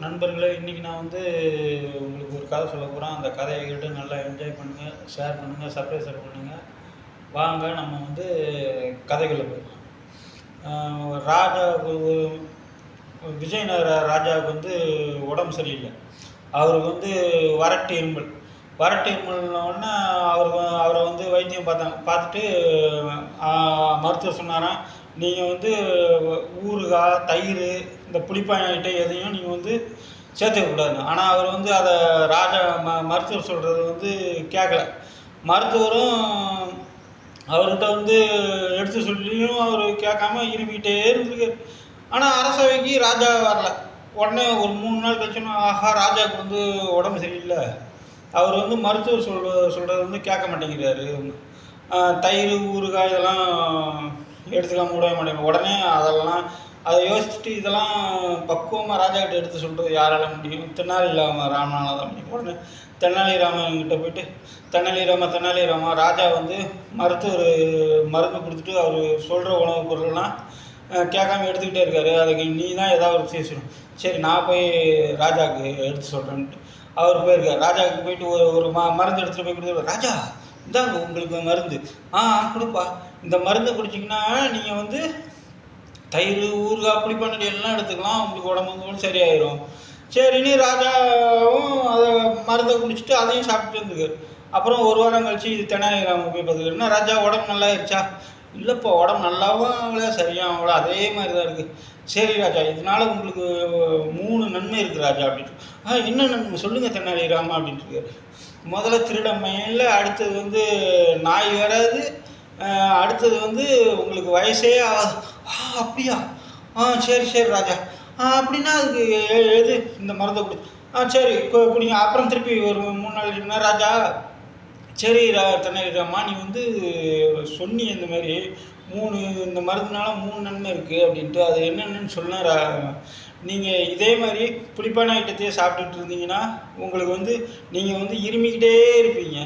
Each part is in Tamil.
நண்பர்களே, இன்றைக்கி நான் வந்து உங்களுக்கு ஒரு கதை சொல்ல போகிறேன். அந்த கதையை கேட்டு நல்லா என்ஜாய் பண்ணுங்கள், ஷேர் பண்ணுங்கள், சப்ஸ்கிரைப் பண்ணுங்கள். வாங்க நம்ம வந்து கதைக்குள்ள போயிடலாம். ராஜா விஜயநகர ராஜாவுக்கு வந்து உடம்பு சரியில்லை. அவருக்கு வந்து வறட்டு இருமல். வறட்டு இருமல்னோடனே அவரை வந்து வைத்தியம் பார்த்துட்டு மருத்துவர் சொன்னாராம், நீங்கள் வந்து ஊறுகாய், தயிர், இந்த புளிப்பான ஐட்டம் எதையும் நீங்கள் வந்து சேர்த்துக்கக்கூடாதுன்னு. ஆனால் அவர் வந்து அதை மருத்துவர் சொல்கிறது வந்து கேட்கல. மருத்துவரும் அவர்கிட்ட வந்து எடுத்து சொல்லியும் அவர் கேட்காம இருமிக்கிட்டே இருந்திருக்கு. ஆனால் அரசவைக்கு ராஜா வரல. உடனே ஒரு 3 நாள் கழிச்சோன்னா, ஆஹா, ராஜாவுக்கு வந்து உடம்பு சரியில்லை, அவர் வந்து மருத்துவர் சொல்கிறது வந்து கேட்க மாட்டேங்கிறாரு, தயிர், ஊறுகாய் இதெல்லாம் எடுத்துக்காம விடவே மாட்டேங்க. உடனே அதை யோசிச்சுட்டு இதெல்லாம் பக்குவமாக ராஜாக்கிட்ட எடுத்து சொல்கிறது யாரால முடியும்? தெனாலிராமனால் தான் முடியும். உடனே தெனாலிராமன்கிட்ட போயிட்டு, தெனாலிராமா, ராஜா வந்து மருந்து கொடுத்துட்டு அவர் சொல்கிற உணவுப் பொருள்லாம் கேட்காம எடுத்துக்கிட்டே இருக்காரு, அதுக்கு நீ தான் ஏதாவது ஒரு பேசணும். சரி, நான் போய் ராஜாவுக்கு எடுத்து சொல்கிறேன்ட்டு அவர் போயிருக்கார். ராஜாவுக்கு போயிட்டு ஒரு மருந்து எடுத்துகிட்டு போய் கொடுத்து, ராஜா இந்தாங்க உங்களுக்கு மருந்து. கொடுப்பா, இந்த மருந்து குடிச்சிங்கன்னா நீங்கள் வந்து தயிர், ஊறுகாய், புளிப்பானடி எல்லாம் எடுத்துக்கலாம், உங்களுக்கு உடம்பு சரியாயிடும். சரின்னு ராஜாவும் அதை மருந்தை குடிச்சிட்டு அதையும் சாப்பிட்டு இருந்துக்காரு. அப்புறம் ஒரு வாரம் கழிச்சு தெனாலிராமன் போய் பார்த்துக்கிறேன்னா, ராஜா உடம்பு நல்லா ஆயிடுச்சா? இல்லைப்பா, உடம்பு நல்லாவும் அவங்கள சரியாக அவங்கள அதே மாதிரி தான் இருக்குது. சரி ராஜா, இதனால் உங்களுக்கு 3 நன்மை இருக்குது ராஜா அப்படின்ட்டு. என்ன நன்மை சொல்லுங்கள் தெனாலிராமா அப்படின்ட்டு இருக்காரு. முதல்ல திருடமையில், அடுத்தது வந்து நாய் வராது, அடுத்தது வந்து உங்களுக்கு வயசே ஆகாது. அப்படியா? சரி ராஜா, அப்படின்னா அதுக்கு எது இந்த மருந்தை குடி. சரி குடிங்க. அப்புறம் திருப்பி ஒரு 3 நாள் இருக்குன்னா, ராஜா சரி தெனாலிராமா, நீ வந்து சொன்னி இந்த மாதிரி இந்த மருந்துனால 3 நன்மை இருக்குது அப்படின்ட்டு, அது என்னென்னு சொன்ன. நீங்கள் இதே மாதிரி புளிப்பான ஐட்டத்தையே சாப்பிட்டுட்டு இருந்தீங்கன்னா உங்களுக்கு வந்து நீங்கள் வந்து இருமிக்கிட்டே இருப்பீங்க.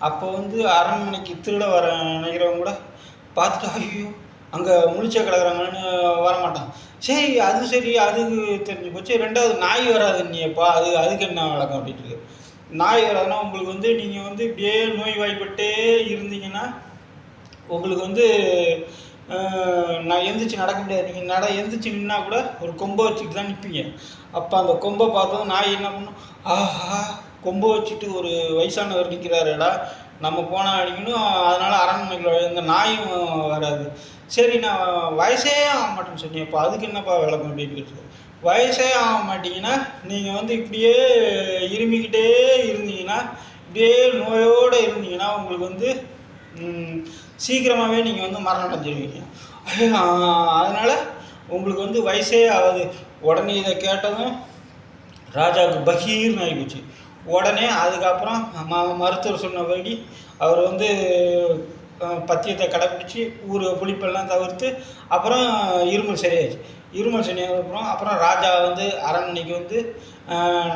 அப்போ வந்து அரண்மனைக்கு திருட வர நினைக்கிறவங்க கூட பார்த்துட்டு, ஐயோ அங்கே முழிச்சே கிடக்குறாங்கன்னு வரமாட்டான். சரி, அதுக்கு தெரிஞ்சு போச்சு. 2வது நாய் வராதுன்னியப்பா, அதுக்கு என்ன வழக்கம் அப்படின்ட்டு. நாய் வராதுன்னா உங்களுக்கு வந்து நீங்கள் வந்து இப்படியே நோய்வாய்ப்பட்டே இருந்தீங்கன்னா உங்களுக்கு வந்து நான் எந்திரிச்சு நடக்க முடியாது. நீங்கள் எந்திரிச்சு நின்னா கூட ஒரு கொம்பை வச்சுக்கிட்டு தான் நிற்பீங்க. அப்போ அந்த கொம்பை பார்த்ததும் நாய் என்ன பண்ணும்? ஆஹா, கொம்பை வச்சுட்டு ஒரு வயசானவர் நிற்கிறாருடா, நம்ம போனால் அடிக்கணும், அதனால் அரண்மனைக்குள்ள இந்த நாயும் வராது. சரி, நான் வயசே ஆக மாட்டேன்னு சொன்னியப்பா, அதுக்கு என்னப்பா விளக்கம் அப்படின்னு கேட்டு. வயசே ஆக மாட்டிங்கன்னா நீங்கள் வந்து இப்படியே இருமிக்கிட்டே இருந்தீங்கன்னா, இப்படியே நோயோடு இருந்தீங்கன்னா உங்களுக்கு வந்து சீக்கிரமாகவே நீங்கள் வந்து மரணம் அடைஞ்சிருவீங்க. அதனால் உங்களுக்கு வந்து வயசே ஆகாது. உடனே இதை கேட்டதும் ராஜாவுக்கு பகீர்னு ஆகிப்போச்சு. உடனே அதுக்கப்புறம் மருத்துவர் சொன்னபடி அவர் வந்து பத்தியத்தை கடைப்பிடிச்சி புளிப்பெல்லாம் தவிர்த்து அப்புறம் இருமல் சரியாயிடுச்சு. இருமல் சரியானதுக்கப்புறம் அப்புறம் ராஜா வந்து அரண்மனைக்கு வந்து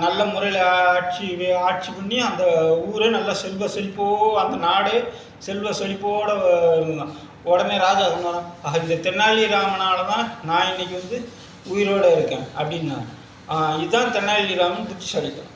நல்ல முறையில் ஆட்சி பண்ணி அந்த ஊரே நல்ல அந்த நாடே செல்வ செழிப்போடு இருந்தான். உடனே ராஜா சொன்னான், இந்த தெனாலிராமனால தான் நான் இன்னைக்கு வந்து உயிரோடு இருக்கேன் அப்படின்னா. இதுதான் தெனாலிராமன் புத்திசாலித்தனம்.